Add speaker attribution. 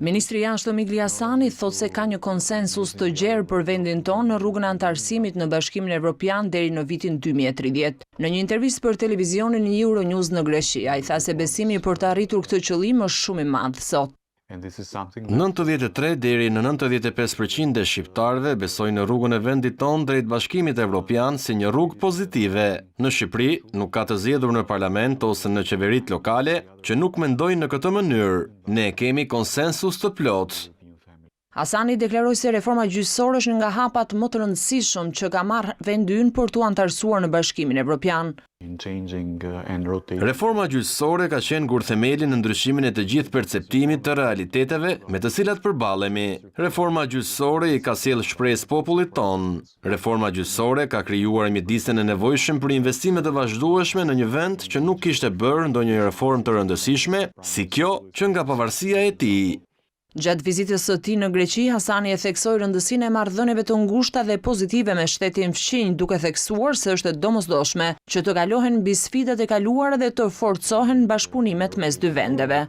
Speaker 1: Ministri i Jashtëm Igli Hasani thot se ka një konsensus të gjerë për vendin tonë në rrugën e antarësimit në Bashkimin Evropian deri në vitin 2030. Në një intervistë për televizionin Euronews në Greqi, ai tha se besimi për të arritur këtë qëllim është shumë i madh sot.
Speaker 2: 93 deri në 95% e shqiptarëve besojnë në rrugën e vendit tonë drejt Bashkimit Evropian si një rrugë pozitive. Në Shqipëri nuk ka të zgjedhur në parlament ose në qeveritë lokale që nuk mendojnë në këtë mënyrë. Ne kemi konsensus të plotë.
Speaker 1: Hasani deklaroi se reforma gjyqësore është nga hapat më të rëndësishëm që ka marrë vendi ynë për t'u antarësuar në Bashkimin Evropian.
Speaker 2: Reforma gjyqësore ka qenë gurthemeli në ndryshimin e të gjithë perceptimit të realiteteve me të cilat përballemi. Reforma gjyqësore i ka sjellë shpresë popullit tonë. Reforma gjyqësore ka krijuar mjedisin e nevojshëm për investime të vazhdueshme në një vend që nuk kishte bërë ndonjë reformë të rëndësishme, si kjo që nga pavarësia e tij.
Speaker 1: Gjatë vizitës së tij në Greqi, Hasani e theksoi rëndësinë e marrëdhënieve të ngushta dhe pozitive me shtetin fqinj, duke theksuar se është e domosdoshme që të kalohen mbi sfidat e kaluara dhe të forcohen bashkëpunimet mes dy vendeve.